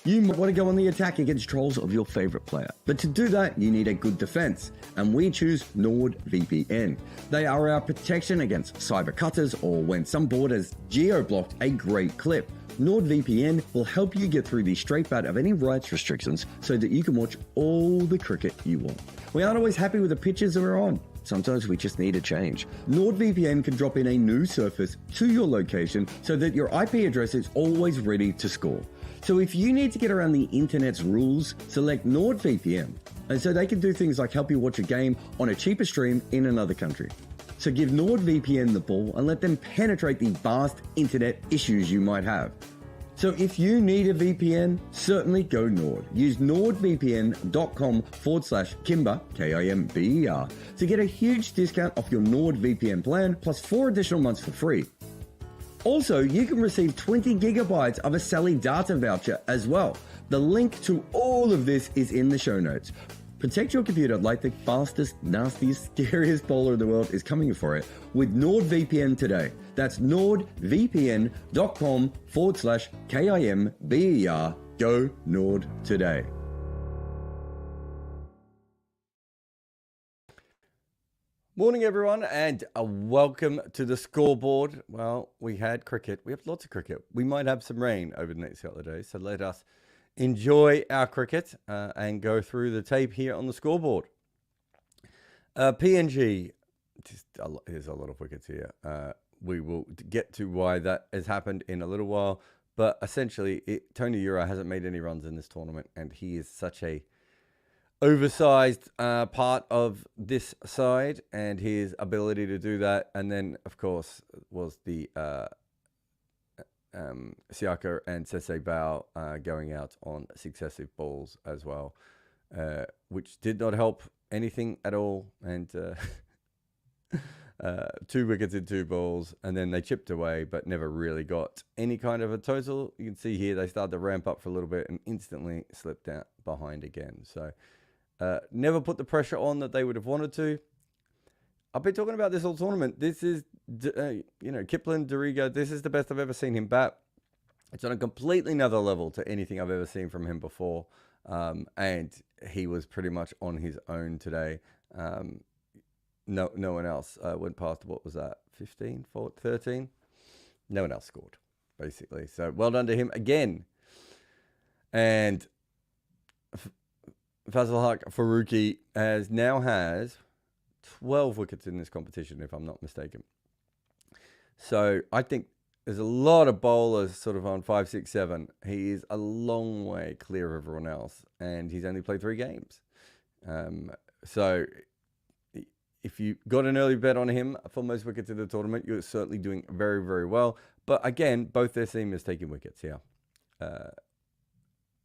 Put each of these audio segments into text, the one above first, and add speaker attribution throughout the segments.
Speaker 1: You might want to go on the attack against trolls of your favorite player. But to do that, you need a good defense. And we choose NordVPN. They are our protection against cyber cutters or when some board has geo-blocked a great clip. NordVPN will help you get through the straight bat of any rights restrictions so that you can watch all the cricket you want. We aren't always happy with the pitches that we're on. Sometimes we just need a change. NordVPN can drop in a new surface to your location so that your IP address is always ready to score. So if you need to get around the internet's rules, select NordVPN. And so they can do things like help you watch a game on a cheaper stream in another country. So give NordVPN the ball and let them penetrate the vast internet issues you might have. So if you need a VPN, certainly go Nord. Use nordvpn.com/Kimber, K-I-M-B-E-R, to get a huge discount off your NordVPN plan plus 4 additional months for free. Also, you can receive 20 gigabytes of a Sally data voucher as well. The link to all of this is in the show notes. Protect your computer like the fastest, nastiest, scariest bowler in the world is coming for it with NordVPN today. That's nordvpn.com/KIMBER. Go Nord today. Morning, everyone, and welcome to the scoreboard. Well, we had cricket. We have lots of cricket. We might have some rain over the next couple of days, so let us enjoy our cricket and go through the tape here on the scoreboard. PNG, there's a lot of wickets here. We will get to why that has happened in a little while, but essentially, Tony Ura hasn't made any runs in this tournament, and he is such a oversized part of this side, and his ability to do that, and then, of course, was the Siaka and Sese Bao going out on successive balls as well, which did not help anything at all. And 2 wickets in 2 balls, and then they chipped away, but never really got any kind of a total. You can see here they started to ramp up for a little bit and instantly slipped out behind again. So never put the pressure on that they would have wanted to. I've been talking about this all tournament. This is, Kipling, Doriga, this is the best I've ever seen him bat. It's on a completely another level to anything I've ever seen from him before. And he was pretty much on his own today. No one else went past, what was that, 15, 13? No one else scored, basically. So well done to him again. And Fazal Haq Faruqi now has 12 wickets in this competition, if I'm not mistaken. So I think there's a lot of bowlers sort of on 5, 6, 7. He is a long way clear of everyone else, and he's only played 3 games. So if you got an early bet on him for most wickets in the tournament, you're certainly doing very, very well. But again, both their seamers taking wickets here.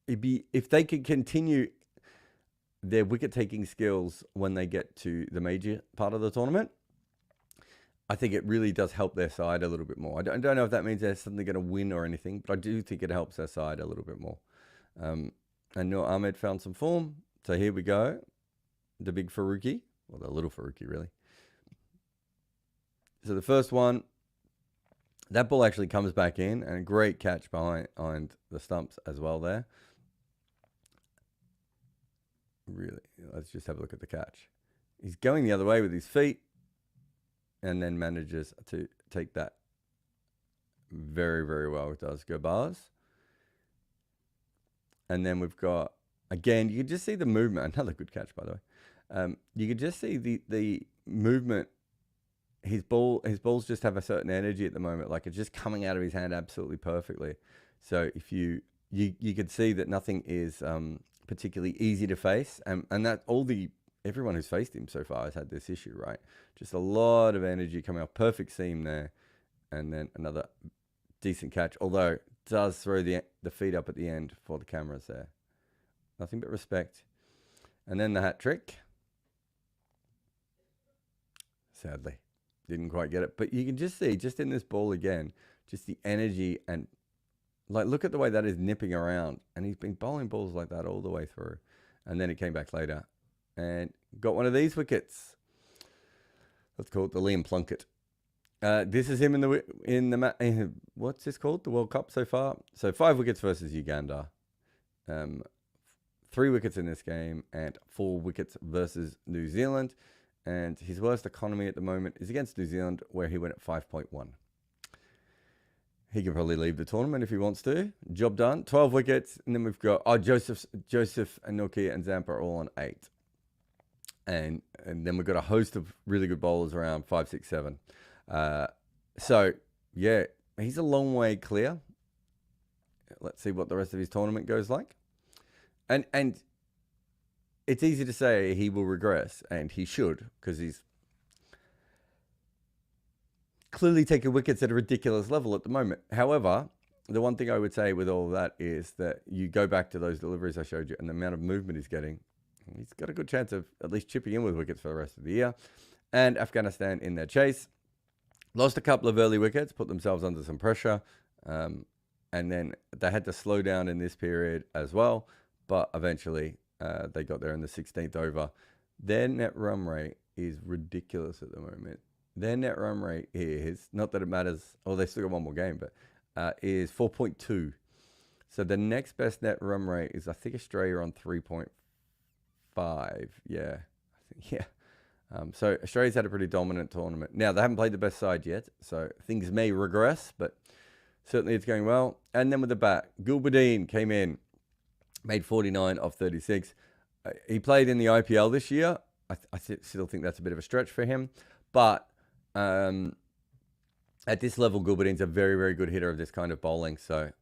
Speaker 1: If they could continue their wicket-taking skills when they get to the major part of the tournament, I think it really does help their side a little bit more. I don't know if that means they're suddenly going to win or anything, but I do think it helps their side a little bit more. And Noor Ahmed found some form. So here we go. The big Faruqi. Well, the little Faruqi, really. So the first one, that ball actually comes back in, and a great catch behind the stumps as well there. Really, let's just have a look at the catch. He's going the other way with his feet and then manages to take that very, very well. It does go bars. And then we've got, again, you can just see the movement. Another good catch, by the way. You can just see the movement. His balls just have a certain energy at the moment. Like it's just coming out of his hand absolutely perfectly. So if you could see that nothing is particularly easy to face, and that everyone who's faced him so far has had this issue, right? Just a lot of energy coming out, perfect seam there, and then another decent catch. Although it does throw the feet up at the end for the cameras there. Nothing but respect, and then the hat trick. Sadly, didn't quite get it, but you can just see just in this ball again, just the energy and. Like, look at the way that is nipping around. And he's been bowling balls like that all the way through. And then he came back later and got one of these wickets. Let's call it the Liam Plunkett. This is him in the what's this called? The World Cup so far. So 5 wickets versus Uganda. 3 wickets in this game and 4 wickets versus New Zealand. And his worst economy at the moment is against New Zealand, where he went at 5.1. He can probably leave the tournament if he wants to. Job done. 12 wickets. And then we've got Joseph, Anuki, and Zampa are all on 8. And then we've got a host of really good bowlers around 5, 6, 7. So, yeah, he's a long way clear. Let's see what the rest of his tournament goes like. And it's easy to say he will regress, and he should, because he's clearly taking wickets at a ridiculous level at the moment. However, the one thing I would say with all of that is that you go back to those deliveries I showed you and the amount of movement he's getting, he's got a good chance of at least chipping in with wickets for the rest of the year. And Afghanistan in their chase lost a couple of early wickets, put themselves under some pressure, and then they had to slow down in this period as well, but eventually they got there in the 16th over. Their net run rate is ridiculous at the moment. Their net run rate is, not that it matters, they still got one more game, but is 4.2. So the next best net run rate is, I think, Australia on 3.5. Yeah. So Australia's had a pretty dominant tournament. Now, they haven't played the best side yet, so things may regress, but certainly it's going well. And then with the bat, Gulbadine came in, made 49 off 36. He played in the IPL this year. I still think that's a bit of a stretch for him, but at this level, Gulbadine's a very, very good hitter of this kind of bowling, so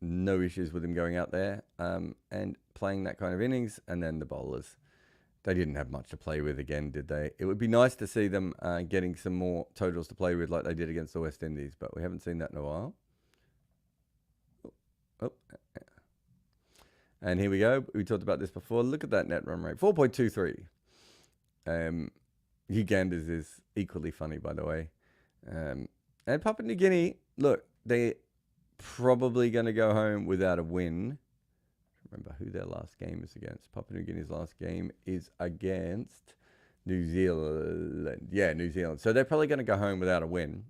Speaker 1: no issues with him going out there and playing that kind of innings. And then the bowlers, they didn't have much to play with again, did they? It would be nice to see them getting some more totals to play with like they did against the West Indies, but we haven't seen that in a while. And here we go. We talked about this before. Look at that net run rate, 4.23. Uganda's is equally funny, by the way. And Papua New Guinea, look, they're probably going to go home without a win. Remember who their last game is against. Papua New Guinea's last game is against New Zealand. Yeah, New Zealand. So they're probably going to go home without a win.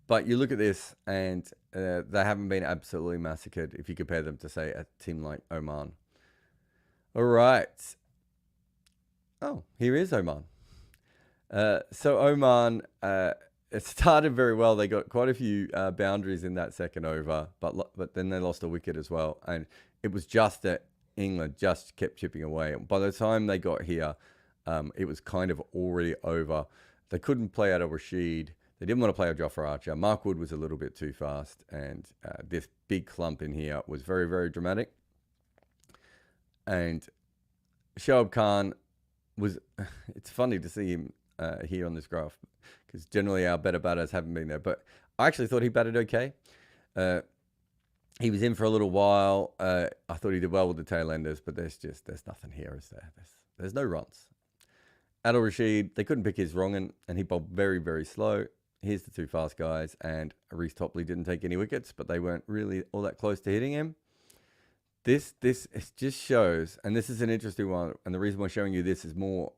Speaker 1: But you look at this, and they haven't been absolutely massacred if you compare them to, say, a team like Oman. All right. Oh, here is Oman. So Oman, it started very well. They got quite a few boundaries in that second over, but then they lost a wicket as well. And it was just that England just kept chipping away. By the time they got here, it was kind of already over. They couldn't play out of Rashid. They didn't want to play a Jofra Archer. Mark Wood was a little bit too fast, and this big clump in here was very, very dramatic. And Shoaib Khan was, it's funny to see him here on this graph, because generally our better batters haven't been there, but I actually thought he batted okay. He was in for a little while. I thought he did well with the tail enders, but there's nothing here, is there? There's no runs. Adil Rashid, they couldn't pick his wrong, and he bowled very, very slow. Here's the two fast guys, and Reece Topley didn't take any wickets, but they weren't really all that close to hitting him. This just shows, and this is an interesting one, and the reason we're showing you this is more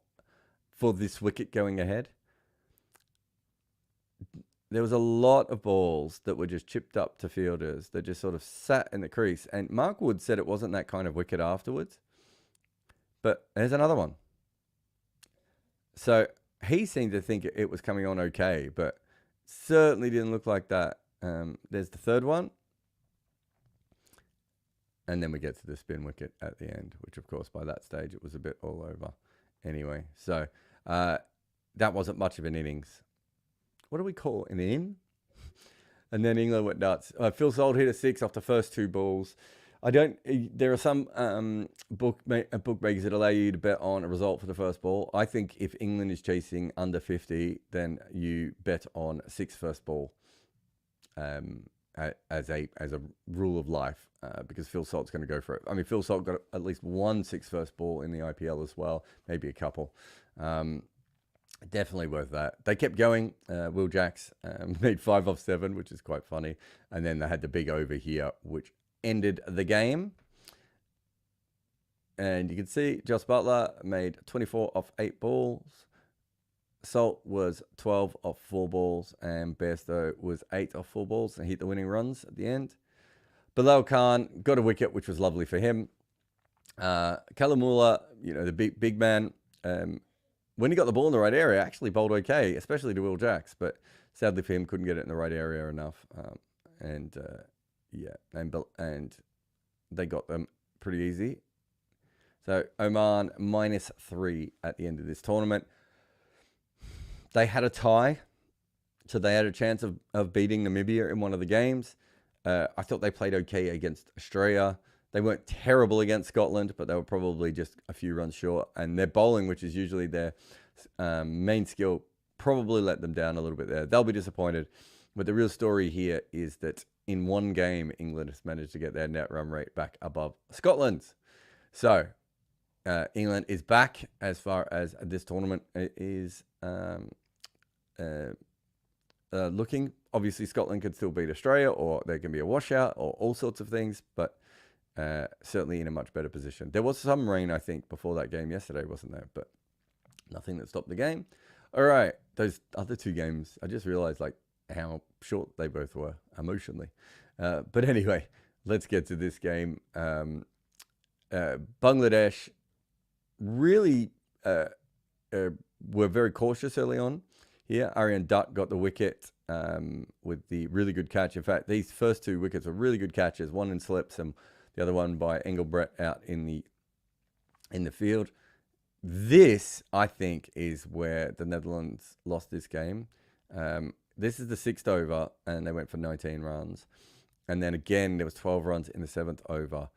Speaker 1: for this wicket going ahead. There was a lot of balls that were just chipped up to fielders that just sort of sat in the crease, and Mark Wood said it wasn't that kind of wicket afterwards, but there's another one. So he seemed to think it was coming on okay, but certainly didn't look like that. There's the third one. And then we get to the spin wicket at the end, which, of course, by that stage, it was a bit all over anyway. So that wasn't much of an innings. What do we call an in? And then England went nuts. Phil Salt hit a 6 off the first 2 balls. There are some bookmakers that allow you to bet on a result for the first ball. I think if England is chasing under 50, then you bet on 6 first ball as a rule of life, because Phil Salt's going to go for it. I mean, Phil Salt got at least 1 6 first ball in the IPL as well, maybe a couple. Definitely worth that. They kept going. Will Jacks made 5 off 7, which is quite funny. And then they had the big over here, which ended the game. And you can see Jos Buttler made 24 off 8 balls. Salt was 12 off 4 balls, and Bairstow was 8 off 4 balls and hit the winning runs at the end.
Speaker 2: Bilal Khan got a wicket, which was lovely for him. Kalamula, the big man, when he got the ball in the right area, actually bowled okay, especially to Will Jacks, but sadly for him, couldn't get it in the right area enough. And they got them pretty easy. So Oman -3 at the end of this tournament. They had a tie, so they had a chance of beating Namibia in one of the games. I thought they played okay against Australia. They weren't terrible against Scotland, but they were probably just a few runs short. And their bowling, which is usually their main skill, probably let them down a little bit there. They'll be disappointed. But the real story here is that in one game, England has managed to get their net run rate back above Scotland's. So England is back as far as this tournament is looking. Obviously, Scotland could still beat Australia, or there can be a washout, or all sorts of things, but certainly in a much better position. There was some rain, I think, before that game yesterday, wasn't there? But nothing that stopped the game. All right, those other two games, I just realized how short they both were emotionally. But anyway, let's get to this game. Bangladesh really were very cautious early on here. Aryan Dutt got the wicket with the really good catch. In fact, these first two wickets were really good catches, one in slips and the other one by Engelbrecht out in the field. This, I think, is where the Netherlands lost this game. This is the 6th over, and they went for 19 runs. And then again, there was 12 runs in the 7th over.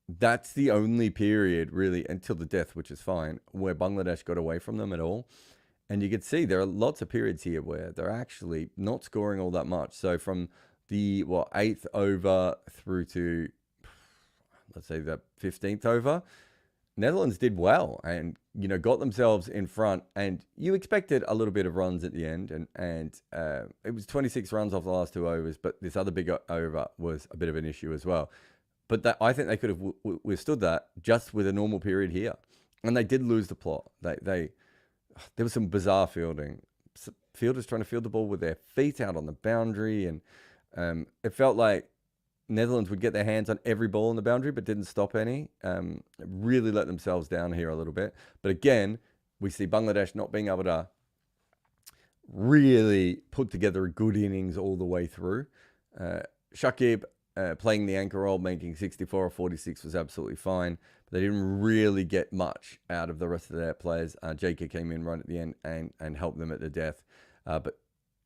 Speaker 2: That's the only period, really, until the death, which is fine, where Bangladesh got away from them at all. And you can see there are lots of periods here where they're actually not scoring all that much. So from the 8th over through to, let's say, the 15th over, Netherlands did well and got themselves in front. And you expected a little bit of runs at the end, and it was 26 runs off the last two overs. But this other big over was a bit of an issue as well. But I think they could have withstood that just with a normal period here, and they did lose the plot. There was some bizarre fielding. Fielders trying to field the ball with their feet out on the boundary, and it felt like Netherlands would get their hands on every ball in the boundary, but didn't stop any. Really let themselves down here a little bit. But again, we see Bangladesh not being able to really put together a good innings all the way through. Shakib playing the anchor role, making 64 or 46 was absolutely fine. But they didn't really get much out of the rest of their players. JK came in right at the end and helped them at the death. But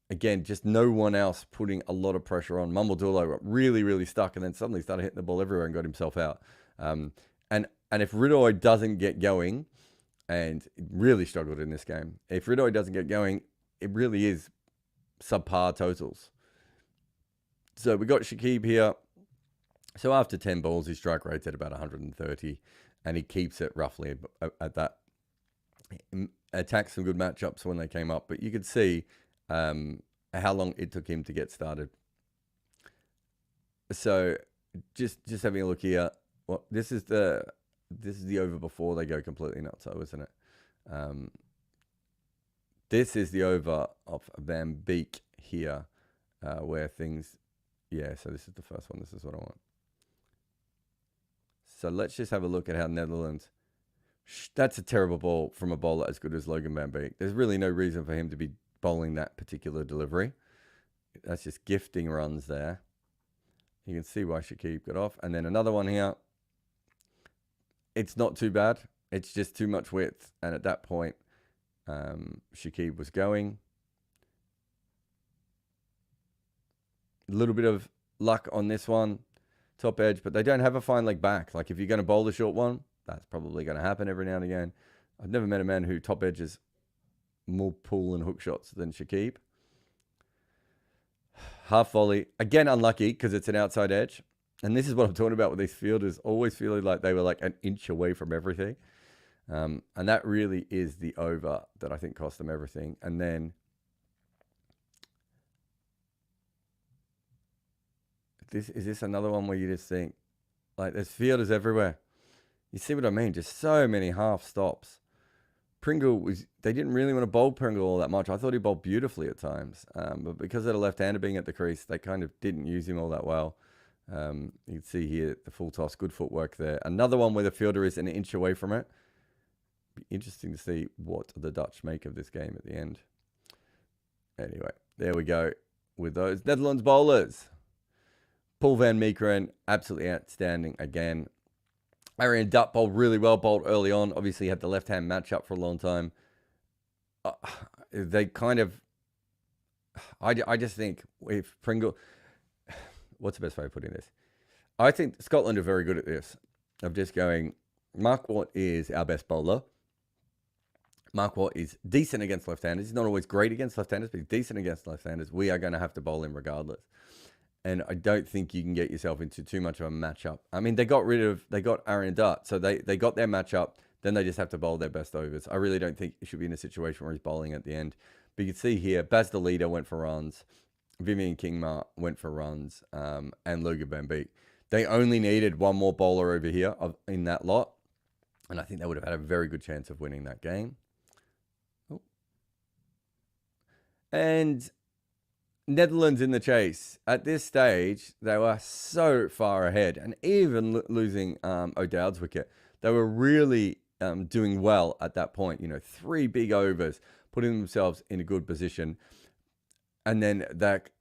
Speaker 2: again, just no one else putting a lot of pressure on. Mamouldullah got really, really stuck and then suddenly started hitting the ball everywhere and got himself out. And if Ridoy doesn't get going, and really struggled in this game, if Ridoy doesn't get going, it really is subpar totals. So we got Shakib here. So after 10 balls, his strike rate's at about 130, and he keeps it roughly at that. Attacked some good matchups when they came up, but you could see how long it took him to get started. So just having a look here. Well, this is the over before they go completely nuts, isn't it? This is the over of Van Beek here, where things. Yeah, so this is the first one. This is what I want. So let's just have a look at how Netherlands. That's a terrible ball from a bowler as good as Logan Van Beek. There's really no reason for him to be bowling that particular delivery. That's just gifting runs there. You can see why Shakib got off. And then another one here. It's not too bad. It's just too much width. And at that point, Shakib was going. A little bit of luck on this one. Top edge, but they don't have a fine leg back. Like if you're going to bowl the short one, that's probably going to happen every now and again. I've never met a man who top edges more pull and hook shots than Shakib. Half volley. Again, unlucky because it's an outside edge. And this is what I'm talking about with these fielders, always feeling like they were like an inch away from everything. And that really is the over that I think cost them everything. And then is this another one where you just think, like, there's fielders everywhere. You see what I mean? Just so many half stops. Pringle they didn't really want to bowl Pringle all that much. I thought he bowled beautifully at times. But because of the left-hander being at the crease, they kind of didn't use him all that well. You can see here the full toss, good footwork there. Another one where the fielder is an inch away from it. Be interesting to see what the Dutch make of this game at the end. Anyway, there we go with those Netherlands bowlers. Paul van Meekeren, absolutely outstanding again. Aryan Dutt bowled really well, bowled early on. Obviously had the left-hand matchup for a long time. They kind of... I just think if Pringle... What's the best way of putting this? I think Scotland are very good at this, of just going, Mark Watt is our best bowler. Mark Watt is decent against left-handers. He's not always great against left-handers, but he's decent against left-handers. We are going to have to bowl him regardless. And I don't think you can get yourself into too much of a matchup. I mean, they got Aryan Dutt, so they got their matchup. Then they just have to bowl their best overs. I really don't think he should be in a situation where he's bowling at the end. But you can see here, Baz the leader went for runs. Vivian Kingma went for runs, and Logan Van Beek. They only needed one more bowler over here in that lot, and I think they would have had a very good chance of winning that game. Oh. And Netherlands in the chase. At this stage, they were so far ahead, and even losing O'Dowd's wicket, they were really doing well at that point. 3 big overs, putting themselves in a good position. And then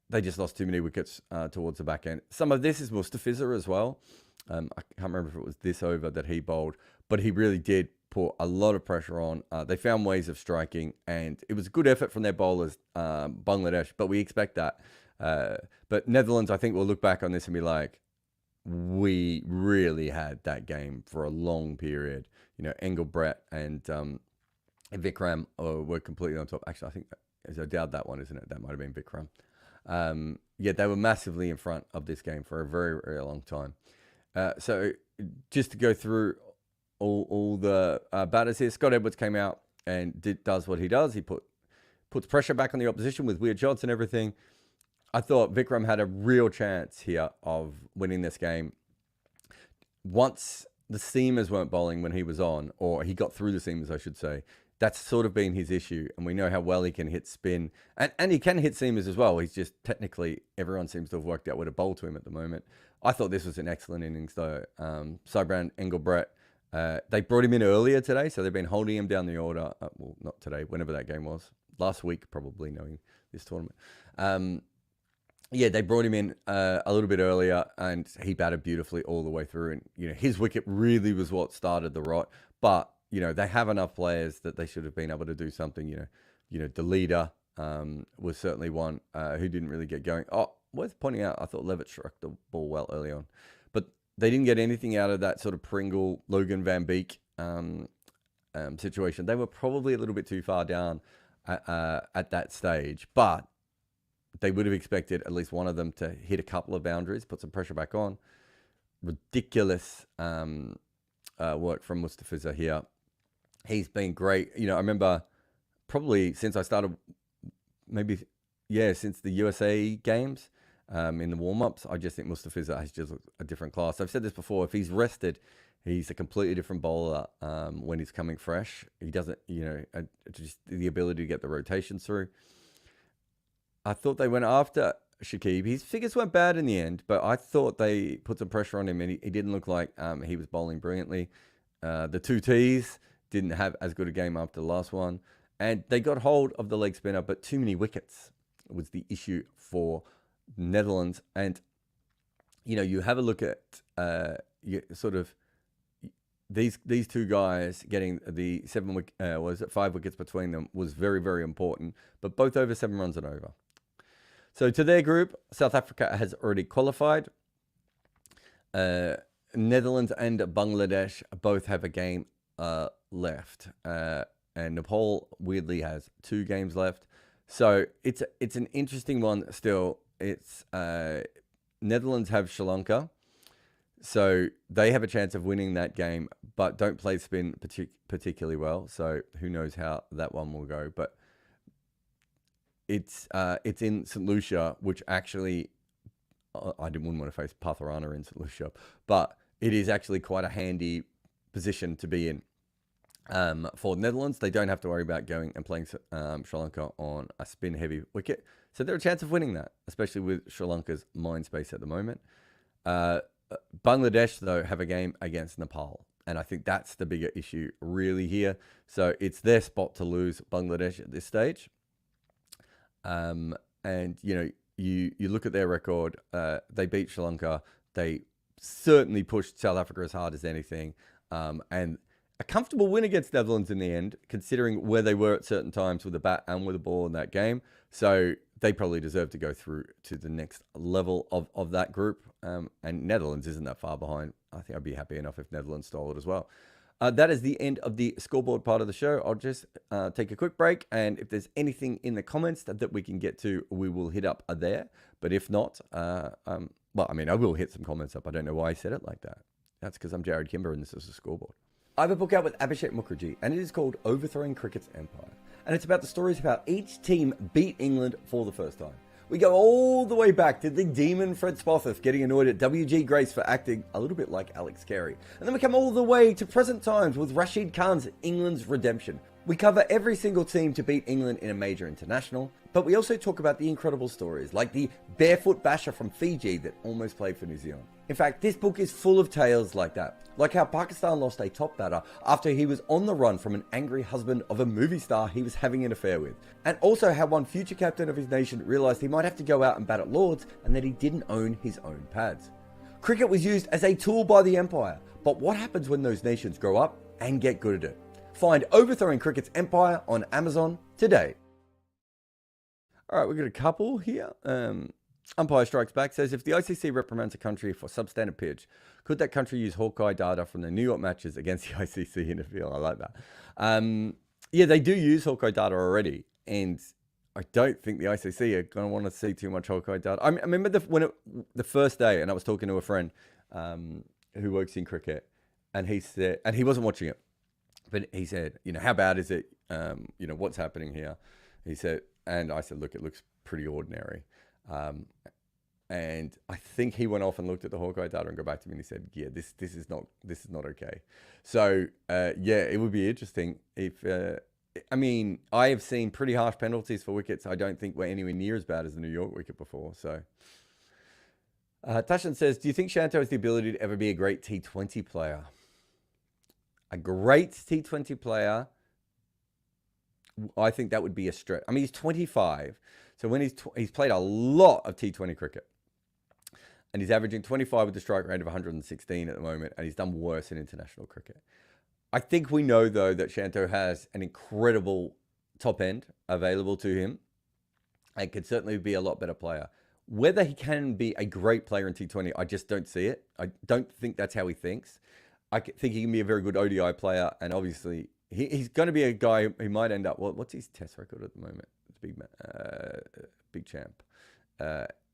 Speaker 2: they just lost too many wickets towards the back end. Some of this is Mustafiza as well. I can't remember if it was this over that he bowled, but he really did put a lot of pressure on. They found ways of striking, and it was a good effort from their bowlers, Bangladesh, but we expect that. But Netherlands, I think, will look back on this and be like, we really had that game for a long period. Engelbret and Vikram were completely on top. Actually, I think I doubt that one, isn't it? That might have been Vikram. Yeah, they were massively in front of this game for a very, very long time. So just to go through all the batters here, Scott Edwards came out and does what he does. He puts pressure back on the opposition with weird shots and everything. I thought Vikram had a real chance here of winning this game. Once the seamers weren't bowling when he was on, or he got through the seamers, I should say, that's sort of been his issue, and we know how well he can hit spin. And he can hit seamers as well. He's just technically, everyone seems to have worked out where to bowl to him at the moment. I thought this was an excellent innings, though. Sybran Engelbret, they brought him in earlier today, so they've been holding him down the order. Well, not today, whenever that game was. Last week, probably, knowing this tournament. Yeah, they brought him in a little bit earlier, and he batted beautifully all the way through. And, his wicket really was what started the rot. But they have enough players that they should have been able to do something. The leader was certainly one who didn't really get going. Oh, worth pointing out, I thought Levitt struck the ball well early on. But they didn't get anything out of that sort of Pringle, Logan Van Beek situation. They were probably a little bit too far down at that stage. But they would have expected at least one of them to hit a couple of boundaries, put some pressure back on. Ridiculous work from Mustafiza here. He's been great. I remember probably since I started, since the USA games in the warm-ups, I just think Mustafiza has just a different class. I've said this before, if he's rested, he's a completely different bowler when he's coming fresh. He doesn't, just the ability to get the rotations through. I thought they went after Shakib. His figures weren't bad in the end, but I thought they put some pressure on him, and he didn't look like he was bowling brilliantly. The 2 Ts didn't have as good a game after the last one, and they got hold of the leg spinner, but too many wickets was the issue for Netherlands. And you have a look at these two guys getting the 5 wickets between them was very, very important, but both over 7 runs and over. So to their group, South Africa has already qualified. Netherlands and Bangladesh both have a game left, and Nepal weirdly has 2 games left. So it's an interesting one still. It's Netherlands have Sri Lanka, so they have a chance of winning that game, but don't play spin particularly well. So who knows how that one will go? But it's in St. Lucia, which actually wouldn't want to face Patharana in St. Lucia, but it is actually quite a handy position to be in. For the Netherlands, they don't have to worry about going and playing Sri Lanka on a spin-heavy wicket. So they're a chance of winning that, especially with Sri Lanka's mind space at the moment. Bangladesh, though, have a game against Nepal. And I think that's the bigger issue really here. So it's their spot to lose, Bangladesh, at this stage. And, you look at their record. They beat Sri Lanka. They certainly pushed South Africa as hard as anything. And a comfortable win against Netherlands in the end, considering where they were at certain times with the bat and with the ball in that game. So they probably deserve to go through to the next level of that group. And Netherlands isn't that far behind. I think I'd be happy enough if Netherlands stole it as well. That is the end of the scoreboard part of the show. I'll just take a quick break. And if there's anything in the comments that we can get to, we will hit up there. But if not, I will hit some comments up. I don't know why I said it like that. That's because I'm Jared Kimber and this is a scoreboard. I have a book out with Abhishek Mukherjee, and it is called Overthrowing Cricket's Empire. And it's about the stories of how each team beat England for the first time. We go all the way back to the demon Fred Spofforth getting annoyed at W.G. Grace for acting a little bit like Alex Carey. And then we come all the way to present times with Rashid Khan's England's redemption. We cover every single team to beat England in a major international, but we also talk about the incredible stories, like the barefoot basher from Fiji that almost played for New Zealand. In fact, this book is full of tales like that, like how Pakistan lost a top batter after he was on the run from an angry husband of a movie star he was having an affair with, and also how one future captain of his nation realised he might have to go out and bat at Lords and that he didn't own his own pads. Cricket was used as a tool by the Empire, but what happens when those nations grow up and get good at it? Find Overthrowing Cricket's Empire on Amazon today. All right, we've got a couple here. Umpire Strikes Back says, if the ICC reprimands a country for substandard pitch, could that country use Hawkeye data from the New York matches against the ICC in the field? I like that. Yeah, they do use Hawkeye data already, and I don't think the ICC are going to want to see too much Hawkeye data. I remember the first day, and I was talking to a friend who works in cricket, and he said, and he wasn't watching it, but he said, how bad is it? What's happening here? He said, and I said, look, it looks pretty ordinary. And I think he went off and looked at the Hawkeye data and got back to me and he said, yeah, this is not okay. So, it would be interesting if, I have seen pretty harsh penalties for wickets. I don't think we're anywhere near as bad as the New York wicket before. So, Tashan says, do you think Shanto has the ability to ever be a great T20 player? A great T20 player, I think that would be a stretch. He's 25. So when he's played a lot of T20 cricket. And he's averaging 25 with a strike rate of 116 at the moment. And he's done worse in international cricket. I think we know, though, that Shanto has an incredible top end available to him. And could certainly be a lot better player. Whether he can be a great player in T20, I just don't see it. I don't think that's how he thinks. I think he can be a very good ODI player. And obviously, he's going to be a guy who might end up... what's his test record at the moment? Big champ.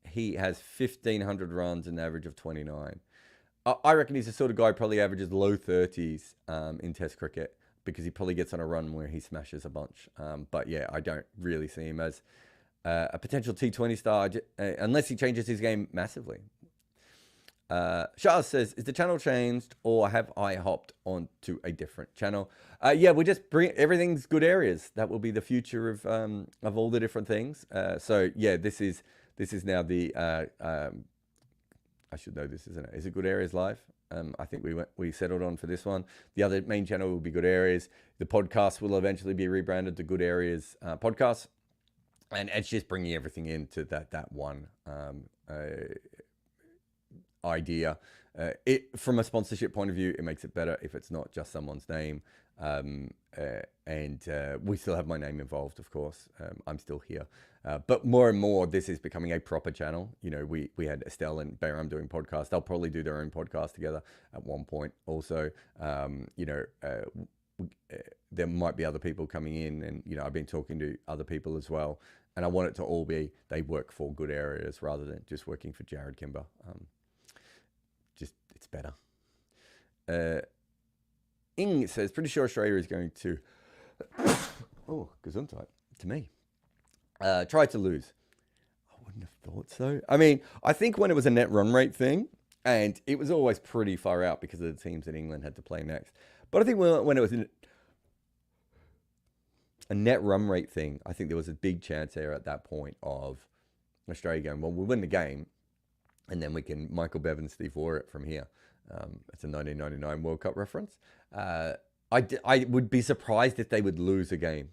Speaker 2: He has 1,500 runs and an average of 29. I reckon he's the sort of guy who probably averages low 30s in Test cricket because he probably gets on a run where he smashes a bunch. But yeah, I don't really see him as a potential T20 star unless he changes his game massively. Charles says, is the channel changed or have I hopped onto a different channel? Yeah, we just bring everything's good areas. That will be the future of all the different things. So yeah, this is now the I should know this, isn't it? Is it Good Areas Live? I think we settled on for this one. The other main channel will be Good Areas. The podcast will eventually be rebranded to Good Areas Podcast, and it's just bringing everything into that one idea. From a sponsorship point of view, it makes it better if it's not just someone's name. And we still have my name involved, of course. I'm still here. But more and more, this is becoming a proper channel. We had Estelle and Bayram doing podcasts. They'll probably do their own podcast together at one point also. There might be other people coming in, and, I've been talking to other people as well. And I want it to all be, they work for Good Areas rather than just working for Jared Kimber. It's better. Ing says, pretty sure Australia is going to, Gesundheit, to me, try to lose. I wouldn't have thought so. I think when it was a net run rate thing, and it was always pretty far out because of the teams that England had to play next. But I think when it was a net run rate thing, I think there was a big chance there at that point of Australia going, well, we'll win the game. and then we can Michael Bevan Steve Waugh it from here. It's a 1999 World Cup reference. I would be surprised if they would lose a game.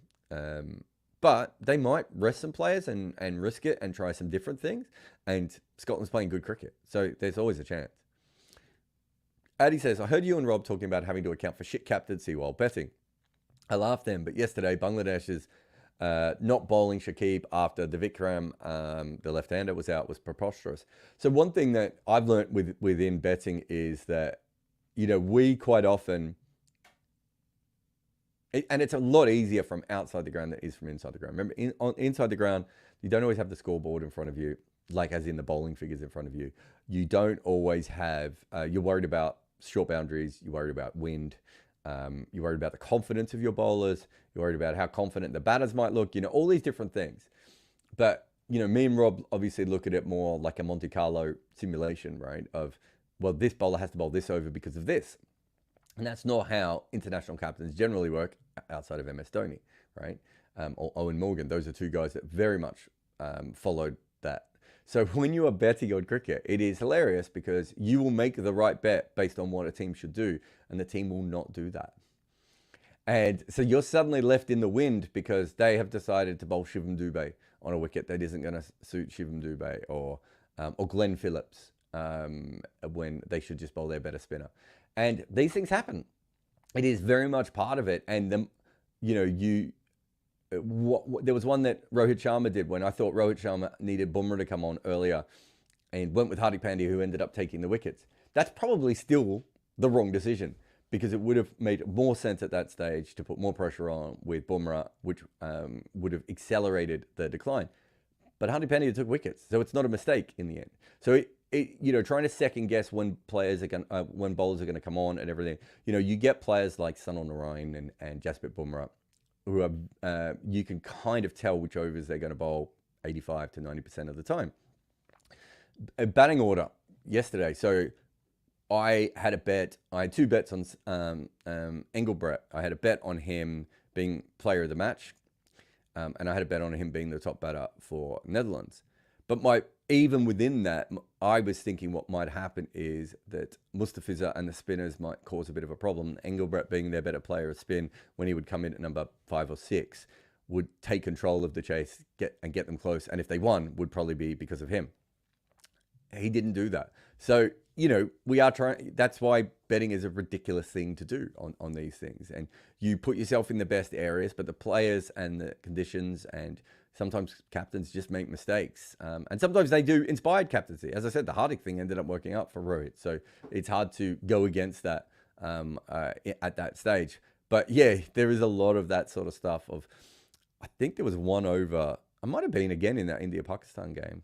Speaker 2: But they might rest some players and risk it and try some different things. And Scotland's playing good cricket, so there's always a chance. Addy says, I heard you and Rob talking about having to account for shit captaincy while betting. I laughed then, but yesterday Bangladesh's not bowling Shakib after the Vikram, the left-hander, was out was preposterous. So one thing that I've learned within betting is that, we quite often, and it's a lot easier from outside the ground than it is from inside the ground. Remember, inside the ground, you don't always have the scoreboard in front of you, like as in the bowling figures in front of you. You don't always have, you're worried about short boundaries, you're worried about wind, you're worried about the confidence of your bowlers, you're worried about how confident the batters might look, all these different things. But, me and Rob obviously look at it more like a Monte Carlo simulation, right? Of, well, this bowler has to bowl this over because of this. And that's not how international captains generally work outside of MS Dhoni, right? Or Owen Morgan. Those are two guys that very much followed that. So when you are betting on cricket, it is hilarious because you will make the right bet based on what a team should do, and the team will not do that. And so you're suddenly left in the wind because they have decided to bowl Shivam Dube on a wicket that isn't going to suit Shivam Dube, or Glenn Phillips when they should just bowl their better spinner. And these things happen. It is very much part of it. And there was one that Rohit Sharma did when I thought Rohit Sharma needed Bumrah to come on earlier, and went with Hardik Pandya, who ended up taking the wickets. That's probably still the wrong decision, because it would have made more sense at that stage to put more pressure on with Bumrah, which would have accelerated the decline. But Hardik Pandya took wickets, so it's not a mistake in the end. So trying to second guess when bowlers are going to come on and everything. You get players like Sunil Narine and Jasprit Bumrah, who are you can kind of tell which overs they're going to bowl 85 to 90% of the time. A batting order yesterday. So I had two bets on Engelbrecht. I had a bet on him being player of the match, and I had a bet on him being the top batter for Netherlands. But even within that, I was thinking what might happen is that Mustafiza and the spinners might cause a bit of a problem. Engelbrecht, being their better player of spin, when he would come in at number 5 or 6, would take control of the chase, get them close, and if they won, would probably be because of him. He didn't do that. So, we are trying. That's why betting is a ridiculous thing to do on these things. And you put yourself in the best areas, but the players and the conditions, and sometimes captains just make mistakes. And sometimes they do inspired captaincy. As I said, the Hardik thing ended up working out for Rohit. So it's hard to go against that at that stage. But yeah, there is a lot of that sort of stuff. I think there was one over, I might have been again in that India-Pakistan game,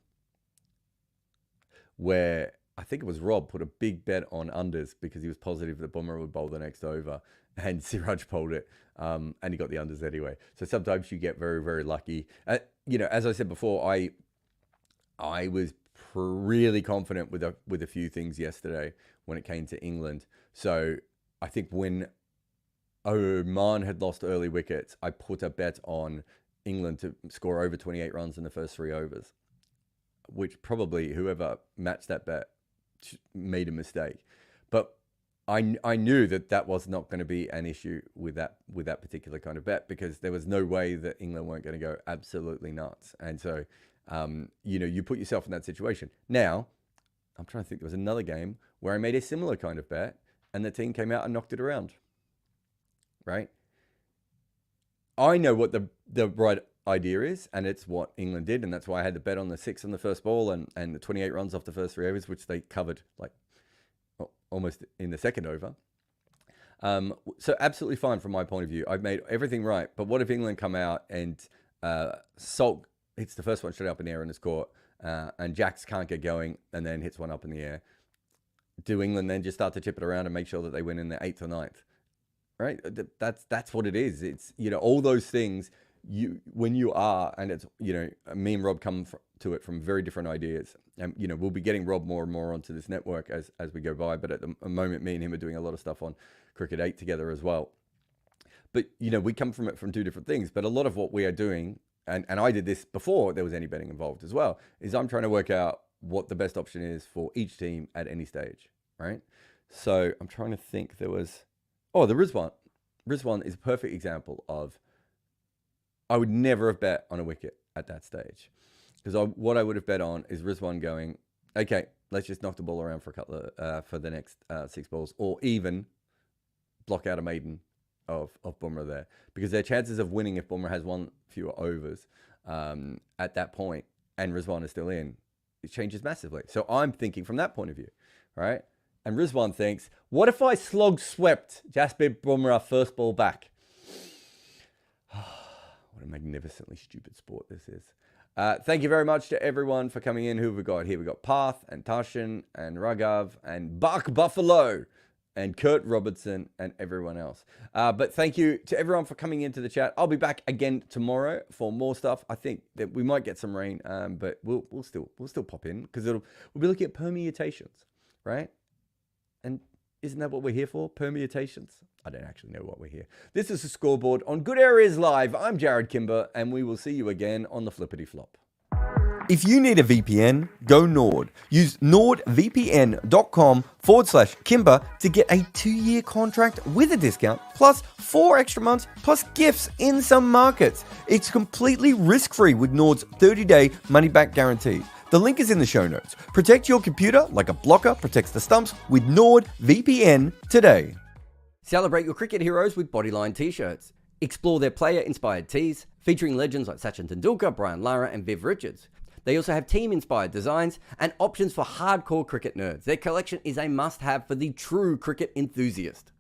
Speaker 2: where I think it was Rob put a big bet on unders because he was positive that Bumrah would bowl the next over, and Siraj bowled it, and he got the unders anyway. So sometimes you get very, very lucky. As I said before, I was really confident with a few things yesterday when it came to England. So I think when Oman had lost early wickets, I put a bet on England to score over 28 runs in the first 3 overs, which probably whoever matched that bet made a mistake. But I knew that was not going to be an issue with that particular kind of bet, because there was no way that England weren't going to go absolutely nuts. And so, you put yourself in that situation. Now, I'm trying to think, there was another game where I made a similar kind of bet and the team came out and knocked it around, right? I know what the right idea is, and it's what England did, and that's why I had the bet on the 6 on the first ball and the 28 runs off the first 3 overs, which they covered like almost in the second over. So absolutely fine from my point of view. I've made everything right. But what if England come out and Salt hits the first one straight up in the air in his court, and Jacks can't get going and then hits one up in the air? Do England then just start to chip it around and make sure that they win in the 8th or 9th? Right? That's what it is. It's, all those things. When you are, and it's, me and Rob come to it from very different ideas, and we'll be getting Rob more and more onto this network as we go by, but at the moment me and him are doing a lot of stuff on Cricket 8 together as well. But we come from it from 2 different things, but a lot of what we are doing, and I did this before there was any betting involved as well, is I'm trying to work out what the best option is for each team at any stage, right? So I'm trying to think. There was, the Rizwan. Rizwan is a perfect example of, I would never have bet on a wicket at that stage, because what I would have bet on is Rizwan going, okay, let's just knock the ball around for a couple of for the next 6 balls, or even block out a maiden of Bumrah there, because their chances of winning if Bumrah has one fewer overs at that point and Rizwan is still in, it changes massively. So I'm thinking from that point of view, right? And Rizwan thinks, what if I slog swept Jasprit Bumrah first ball back? What a magnificently stupid sport this is. Thank you very much to everyone for coming in. Who have we got here? We've got Parth and Tarshan and Raghav and Buck Buffalo and Kurt Robertson and everyone else. But thank you to everyone for coming into the chat. I'll be back again tomorrow for more stuff. I think that we might get some rain, but we'll still pop in, because we'll be looking at permutations, right? And isn't that what we're here for? Permutations? I don't actually know what we're here. This is the Scoreboard on Good Areas Live. I'm Jared Kimber, and we will see you again on the flippity flop. If you need a VPN, go Nord. Use nordvpn.com/Kimber to get a 2-year contract with a discount, plus 4 extra months, plus gifts in some markets. It's completely risk-free with Nord's 30-day money-back guarantee. The link is in the show notes. Protect your computer like a blocker protects the stumps with NordVPN today. Celebrate your cricket heroes with Bodyline t-shirts. Explore their player-inspired tees, featuring legends like Sachin Tendulkar, Brian Lara, and Viv Richards. They also have team-inspired designs and options for hardcore cricket nerds. Their collection is a must-have for the true cricket enthusiast.